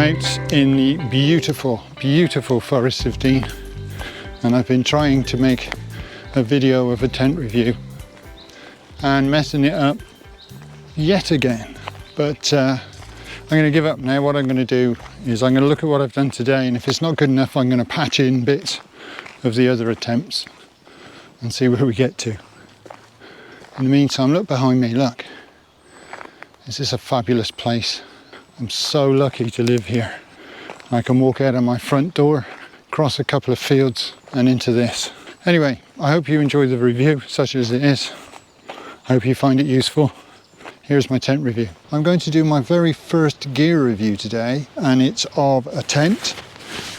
out in the beautiful, beautiful forests of Dean, and I've been trying to make a video of a tent review and messing it up yet again. But I'm going to give up now. What I'm going to do is I'm going to look at what I've done today, and if it's not good enough, I'm going to patch in bits of the other attempts and see where we get to. In the meantime, look behind me, look. This is a fabulous place. I'm so lucky to live here. I can walk out of my front door, cross a couple of fields and into this. Anyway, I hope you enjoy the review, such as it is. I hope you find it useful. Here's my tent review. I'm going to do my very first gear review today, and it's of a tent.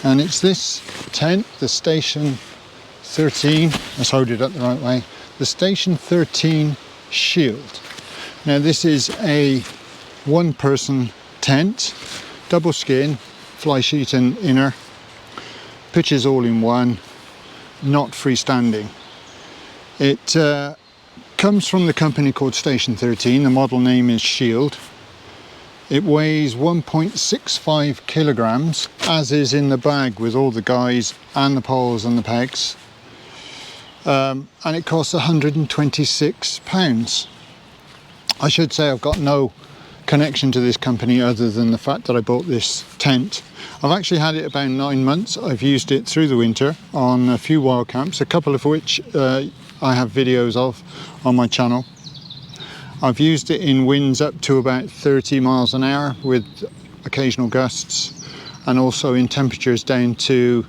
And it's this tent, the Station13, let's hold it up the right way, the Station13 Shield. Now this is a one-person tent, double skin, fly sheet and inner, pitches all in one, not freestanding. It comes from the company called Station13, the model name is Shield. It weighs 1.65 kilograms, as is in the bag with all the guys and the poles and the pegs. And it costs £126. I should say I've got no connection to this company other than the fact that I bought this tent. I've actually had it about 9 months. I've used it through the winter on a few wild camps, a couple of which I have videos of on my channel. I've used it in winds up to about 30 miles an hour with occasional gusts, and also in temperatures down to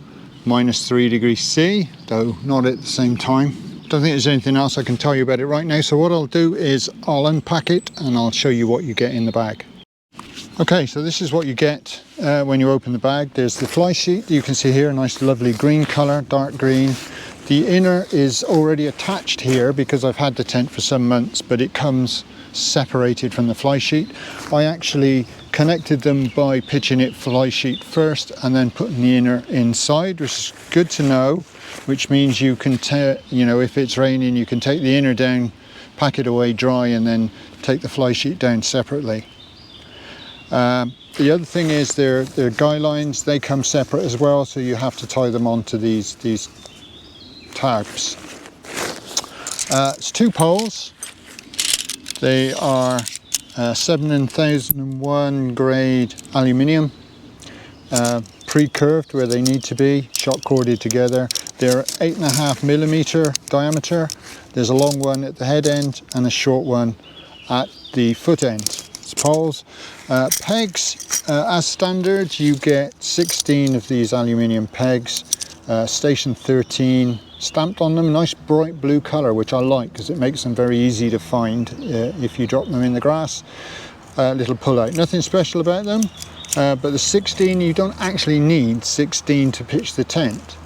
-3 degrees C, though not at the same time. Don't think there's anything else I can tell you about it right now, so what I'll do is I'll unpack it and I'll show you what you get in the bag. Okay, so this is what you get when you open the bag. There's the fly sheet, you can see here, a nice lovely green colour, dark green. The inner is already attached here because I've had the tent for some months, but it comes separated from the fly sheet. I actually connected them by pitching it fly sheet first and then putting the inner inside, which is good to know, which means you can, you know, if it's raining, you can take the inner down, pack it away dry, and then take the fly sheet down separately. The other thing is their guy lines, they come separate as well, so you have to tie them onto these tabs. It's 2 poles. They are 7001 grade aluminium, pre-curved where they need to be, shot corded together. They're 8.5mm diameter. There's a long one at the head end and a short one at the foot end. It's poles. Pegs, as standard, you get 16 of these aluminium pegs, Station13 stamped on them, nice bright blue colour, which I like because it makes them very easy to find if you drop them in the grass. Little pull out, nothing special about them, but the 16, you don't actually need 16 to pitch the tent.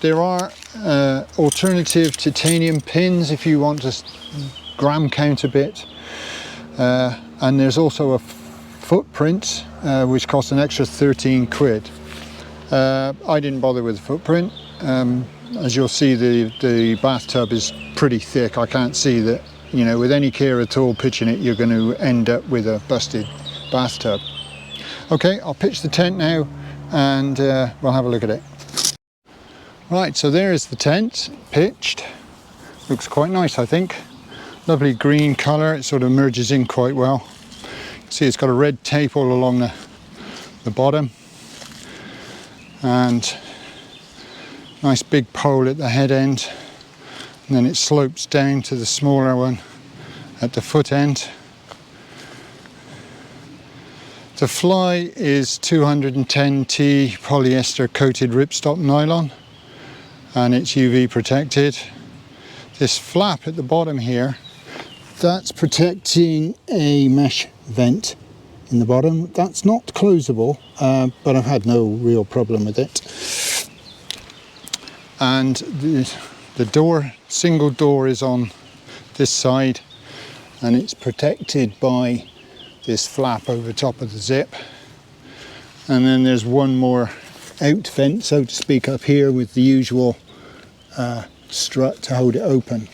There are alternative titanium pins if you want to gram count a bit, and there's also a footprint which costs an extra 13 quid. I didn't bother with the footprint. As you'll see, the bathtub is pretty thick. I can't see that, you know, with any care at all pitching it, you're going to end up with a busted bathtub. Okay, I'll pitch the tent now and we'll have a look at it. Right, so there is the tent pitched. Looks quite nice, I think. Lovely green colour, it sort of merges in quite well. See, it's got a red tape all along the bottom, and nice big pole at the head end, and then it slopes down to the smaller one at the foot end. The fly is 210T polyester coated ripstop nylon, and it's UV protected. This flap at the bottom here, that's protecting a mesh vent in the bottom. That's not closable, but I've had no real problem with it. And the door, single door, is on this side, and it's protected by this flap over top of the zip. And then there's one more out vent, so to speak, up here with the usual strut to hold it open.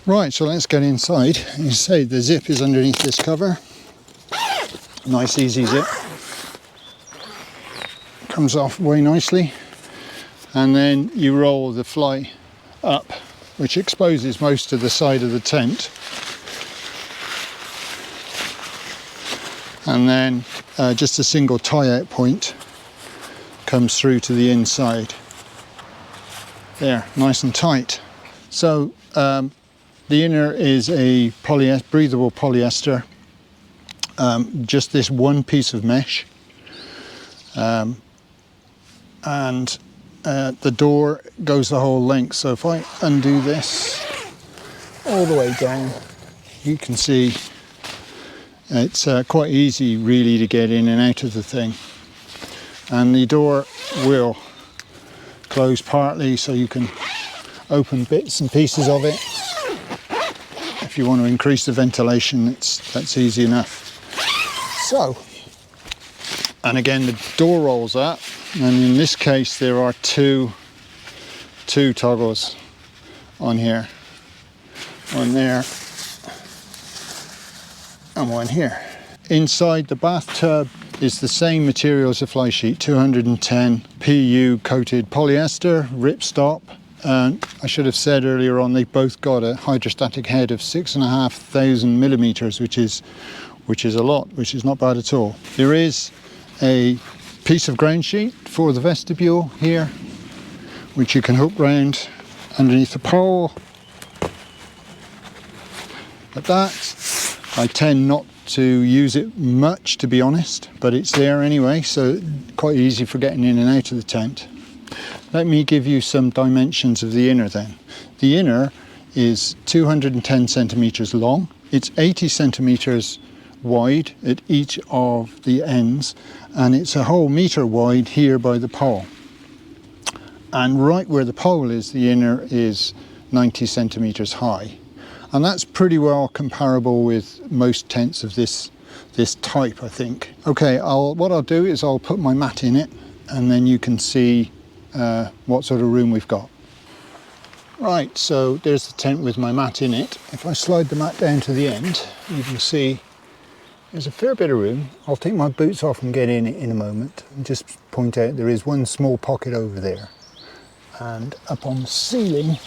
Right, so let's get inside. You say the zip is underneath this cover. Nice easy zip. Comes off way nicely. And then you roll the fly up, which exposes most of the side of the tent. And then just a single tie-out point comes through to the inside. There, nice and tight. So the inner is a breathable polyester, just this one piece of mesh, and the door goes the whole length. So if I undo this all the way down, you can see it's quite easy really to get in and out of the thing. And the door will close partly, so you can open bits and pieces of it. If you want to increase the ventilation, that's easy enough. So, and again the door rolls up, and in this case there are two toggles on here. One there and one here. Inside the bathtub is the same material as the Flysheet, 210 PU coated polyester, ripstop. And I should have said earlier on, they've both got a hydrostatic head of 6,500 millimeters, which is a lot, which is not bad at all. There is a piece of ground sheet for the vestibule here, which you can hook round underneath the pole, like that. I tend not to use it much, to be honest, but it's there anyway, so quite easy for getting in and out of the tent. Let me give you some dimensions of the inner then. The inner is 210 centimeters long. It's 80 centimeters wide at each of the ends, and it's a whole meter wide here by the pole. And right where the pole is, the inner is 90 centimeters high. And that's pretty well comparable with most tents of this type, I think. Okay, what I'll do is I'll put my mat in it, and then you can see what sort of room we've got. Right, so there's the tent with my mat in it. If I slide the mat down to the end, you can see there's a fair bit of room. I'll take my boots off and get in it in a moment, and just point out there is one small pocket over there. And up on the ceiling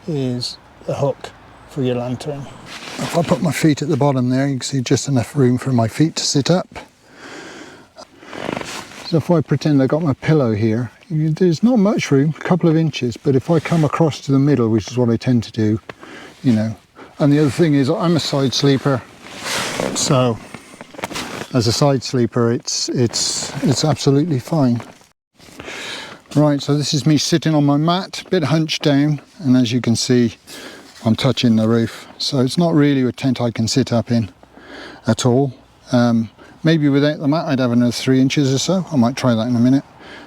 is the hook for your lantern. If I put my feet at the bottom there, you can see just enough room for my feet to sit up. So if I pretend I got my pillow here, there's not much room, a couple of inches, but if I come across to the middle, which is what I tend to do, you know. And the other thing is I'm a side sleeper, so as a side sleeper it's absolutely fine. Right, so this is me sitting on my mat, a bit hunched down, and as you can see I'm touching the roof, so it's not really a tent I can sit up in at all. Maybe without the mat I'd have another 3 inches or so. I might try that in a minute.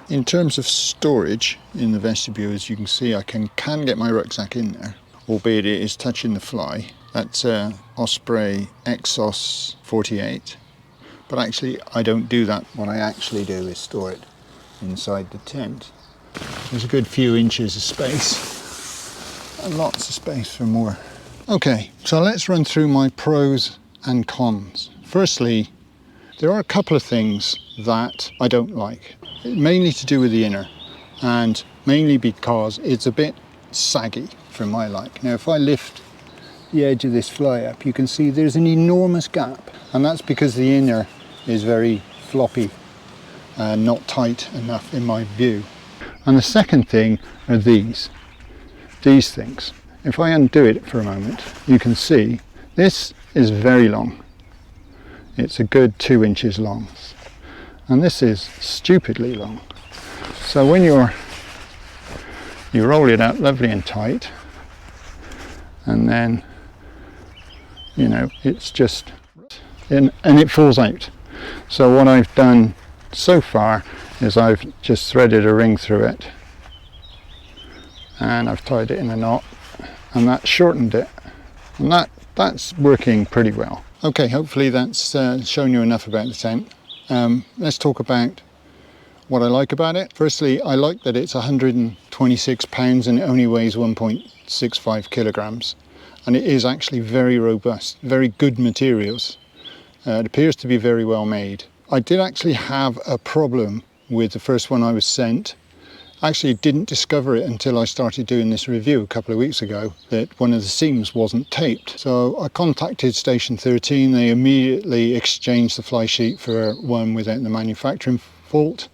In terms of storage in the vestibule, as you can see, I can get my rucksack in there, albeit it is touching the fly. That's Osprey Exos 48, but actually I don't do that. What I actually do is store it inside the tent. There's a good few inches of space, and lots of space for more. Okay, so let's run through my pros and cons. Firstly, there are a couple of things that I don't like, mainly to do with the inner, and mainly because it's a bit saggy for my like. Now if I lift the edge of this fly up, you can see there's an enormous gap, and that's because the inner is very floppy and not tight enough in my view. And the second thing are these things. If I undo it for a moment, you can see this is very long. It's a good 2 inches long, and this is stupidly long. So when you roll it out lovely and tight, and then you know it's just and it falls out. So what I've done so far is I've just threaded a ring through it, and I've tied it in a knot, and that shortened it, and that's working pretty well. Okay, hopefully that's shown you enough about the tent. Let's talk about what I like about it. Firstly, I like that it's 126 pounds and it only weighs 1.65 kilograms. And it is actually very robust, very good materials. It appears to be very well made. I did actually have a problem with the first one I was sent. Actually didn't discover it until I started doing this review a couple of weeks ago, that one of the seams wasn't taped. So I contacted Station13, they immediately exchanged the Flysheet for one without the manufacturing fault,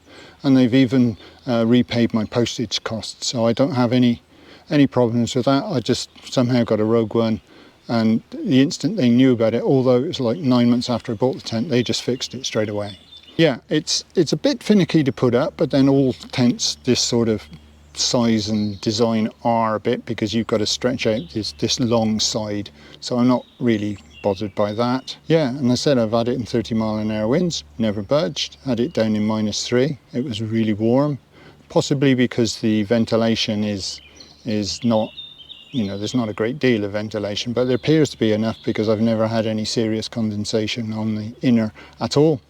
and they've even repaid my postage costs. So I don't have any problems with that. I just somehow got a rogue one, and the instant they knew about it, although it was like 9 months after I bought the tent, they just fixed it straight away. Yeah, it's a bit finicky to put up, but then all tents this sort of size and design are a bit, because you've got to stretch out this long side. So I'm not really bothered by that. Yeah, and I said I've had it in 30-mile-an-hour winds, never budged. Had it down in -3. It was really warm, possibly because the ventilation is not, you know, there's not a great deal of ventilation, but there appears to be enough because I've never had any serious condensation on the inner at all.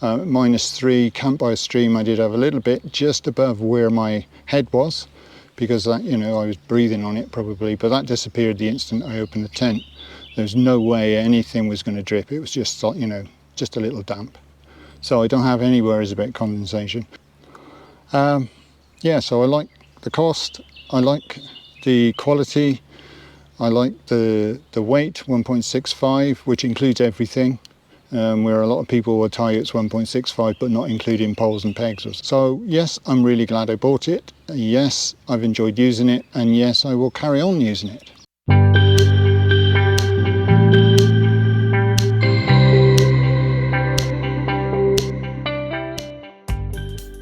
-3, camped by a stream, I did have a little bit just above where my head was, because that, you know, I was breathing on it probably, but that disappeared the instant I opened the tent. There's no way anything was going to drip. It was just, you know, just a little damp. So I don't have any worries about condensation. Yeah, so I like the cost, I like the quality, I like the weight, 1.65, which includes everything. Where a lot of people will tell you it's 1.65 but not including poles and pegs. So yes, I'm really glad I bought it. Yes, I've enjoyed using it, and yes, I will carry on using it.